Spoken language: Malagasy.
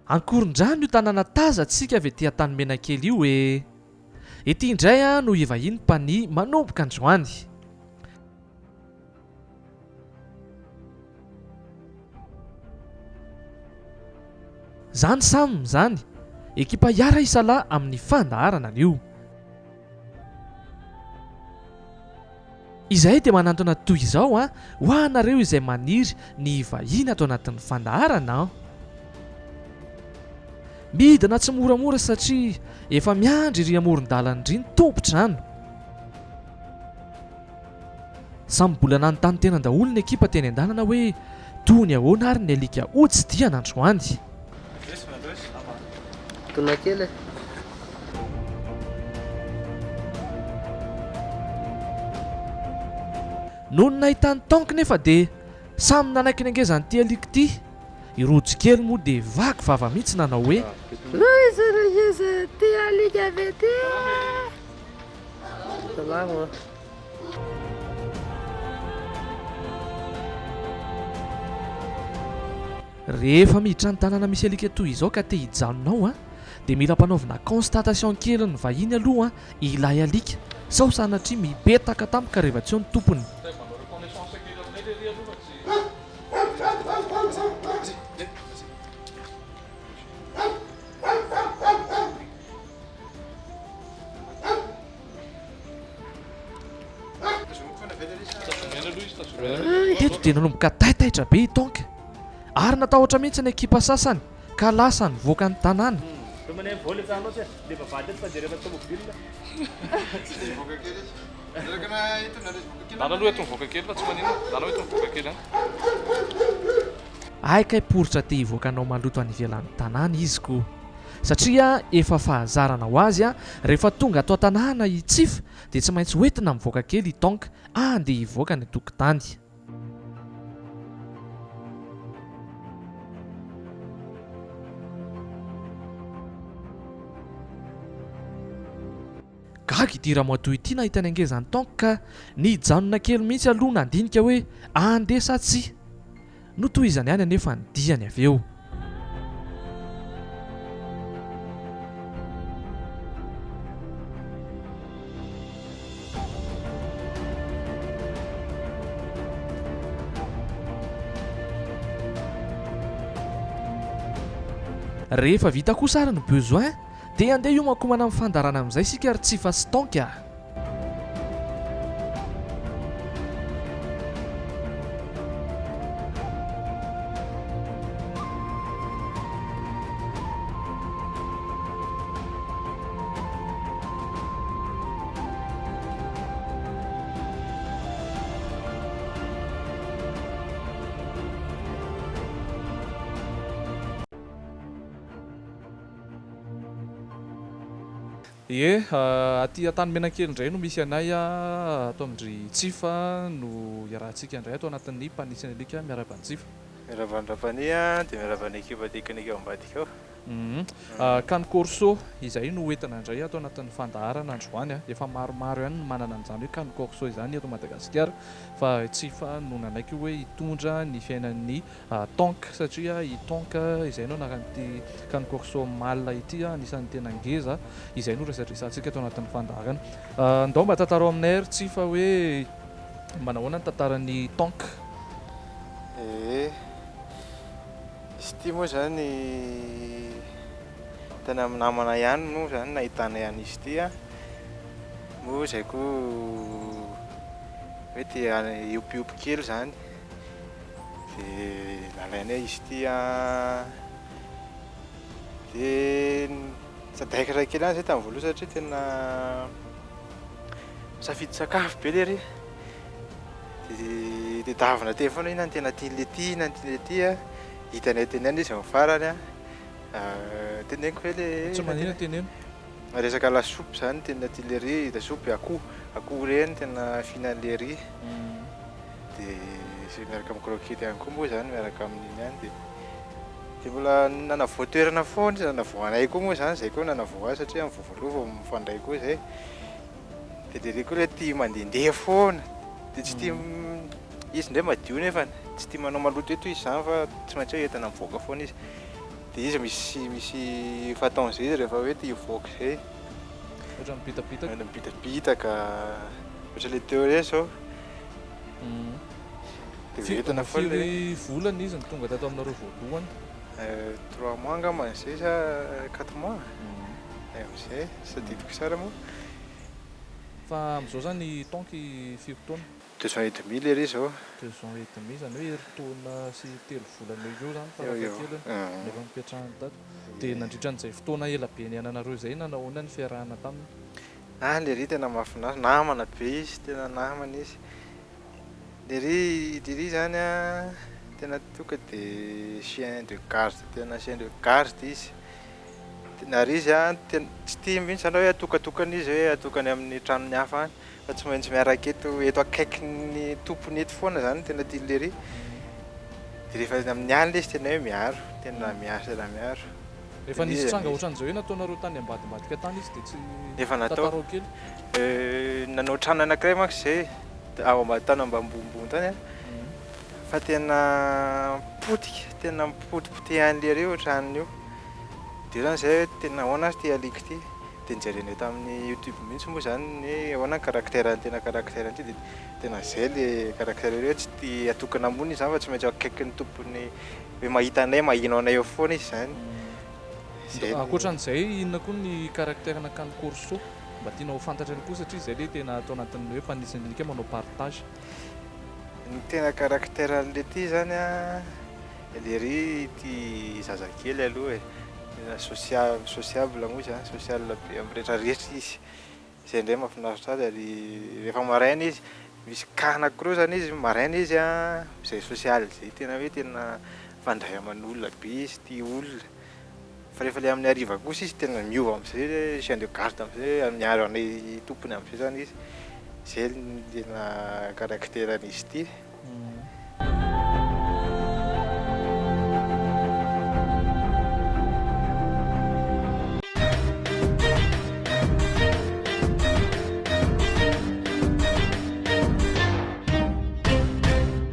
Ankoron-drano io tanàna tazatsika avy etỳ tany Menakely io e. Ety indray no vahiny PAGNY manomboka androany. Zany saminy zany ekipa hiara isalahy amin'ny fandaharana io. Izay dia manantona toy izao ho anareo izay maniry ny vahiny atao anatin'ny fandaharana. Midina tsy moramora satria efa miandry iry amoron-dalana iry ny tompo-trano. Samy bola nanontany tena daholo ny ekipa teny an-dalana hoe tony ahoana ary ny alika hotsidiana androany. Noho ny nahitany tanky nefa dia samy nanaiky ny angezany ty alika ty. Irojo kely moa dia vaky vava mihitsy nanao hoe rehefa miditra ny tanàna misy alika toy izao ka te hijanonao dia mila mpanaovina constatation kely ny vahiny aloha ilay alika sao sanatria mipetaka tampoka rehefa tsy eo ny tompony. Teto dia nanomboka taitaitra be itonka ary natahotra mihitsy ny ekipa sasany ka lasa nivoaka ny tanàna. Aika poritra te hivoakanao maloto any ivelan'ny tanàna izy ko satria efa fahazarana ho azy rehefa tonga atao tanàna i Tsifa dia tsy maintsy hoentina mivoaka kely itonka andeha hivoaka ny tokotany. Gaga ity ramoatoy ity nahita ny angezany tonka ka nijanona kely mihitsy aloha nandinika hoe andeha sa tsia no toy izany ihany anefa nidiany avy eo. Rehefa vita kosa ary ny besoin dia andeha iomankomana amin'ny fandarana amin'izay sika ary Tsifa sy tonka. Aty tany Menakely indray no misy anay atao amindry Tsifa no iarahantsika indray atao anatin'ny PAGNY sy ny alika. Miarabany Tsifa. Miarabany PAGNY dia miarabany ekipa teknika ao ambadika ao. Canne Corso izay no entina indray atao anatin'ny fandaharana androany efa maromaro ihany manana an'izany hoe Canne Corso izany eto Madagasikara fa Tsifa no nanaiky hoe hitondra ny fiainan'ny tonka satria i tonka izay no nakan'ity Canne Corso mâle ity anisan'ny tena ngeza izay no resadresantsika atao anatin'ny fandaharana. Andao mba tantara aminay ary Tsifa hoe manahoana ny tantaran'ny tonka? Izy ity moa zany tena amin'ny namana ihany no zany nahitana ihany izy ity moa izay koa hoe tia iompiompy kely zany dia nalaina izy ity dia sadaikatra kely any zay tamin'ny voaloha satria tena misafidy sakafo be lery dia davina teny foana ina ny tena tian'le ty na ny tian'le ty hitanay teneny izy amin'ny farany teneniko hoe le tsy manina teneny resaka lasopy zany tena tia le ry lasopy akoho reny tena fihinan'le ry dia miaraka amin'ny crokety ihany koa moa zany miaraka amin'iny ihany dia mbola nanavoatoerana foana izy nanavoanay koa moa zany zay koa nanavoa satria amin'ny vovoalova mifandray koa zay dia le koa le tia mandehandeha foana dia tsy tia izy ndray madio nefa tsy tia manao maloto eto izy zany fa tsy maintsy hoe entina mivoaka foana izy Dia izy misy fataon'izay izy rehefa hoe tia hivoaka izay. Ohatra mipitapitaka. Mipitapitaka ohatra ilay teo irery izao. Dia entina foana ilay Firy volana izy ny tonga tato aminareo voalohany? 3 mois angamba izay sa 4 mois. Amin'izay sadidiko tsara moa. Fa amin'izao zany taonky firy taona? 2 ans et demi ilay izy izao. 2 ans et demi zany hoe erin-taona sy 3 volana eo zany farafahakeliny rehefa mipetrahany tato. Dia nandritra an'izay fotoana ela be niainanareo izay nanahoana ny fiarahana taminy? Ilay ry tena mahafinaritra, namana be izy, tena namana izy. Ilay ry zany tena tonga dia chien de garde, tena chien de garde izy. Ary izy tsy tia mihitsy zany hoe atokatokana izy hoe atokany amin'ny tranony hafa any, fa tsy maintsy miaraka eto akaikin'ny tompony eto foana zany tena tian'ilay ry. Dia rehefa amin'ny alina izy tena hoe miaro, tena miaro. Efa nisy tranga ohatran'izao hoe nataonareo tany ambadimbadika tany izy dia tsy Efa natao. tantarao kely? Nanao trano anankiray manko izay ao tany ambanimbonimbony tany fa tena mipotipotihan'ilay ry io tranony io. Dia zany izay tena ahoana azy ty alika ty. Dia nijerena tamin'ny YouTube mihitsy moa zany ny ahoana karakterany tena karakterany ty. Dia tena izay ilay karaktera io tsy tia atokana ambony izy zany fa tsy maintsy akaikin'ny tompony hoe mahita anay mahino anay eo foana izy zany. Ankoatran'izay inona koa ny karakterana Canne Corso? Mba tianao ho fantatra ihany koa satria izay ilay tena atao anatin'ny hoe mpanisan'ny alika manao partage. Ny tena karakteran'ilay ty zany ilay ry tia zazakely aloha e. Sociable moa izy social be amin'ny rehetrarehetra izy. Izay indray mahafinaritra azy ary rehefa maraina izy misy Canne Corso zany izy maraina izy izay social izay tena hoe tena fandray aman'olona be izy, tia olona. Fa rehefa ilay amin'ny hariva kosa izy tena miova amin'izay chien de garde amin'izay miaro anay tompony amin'izay zany izy. Izay ny tena karakteran'izy ity.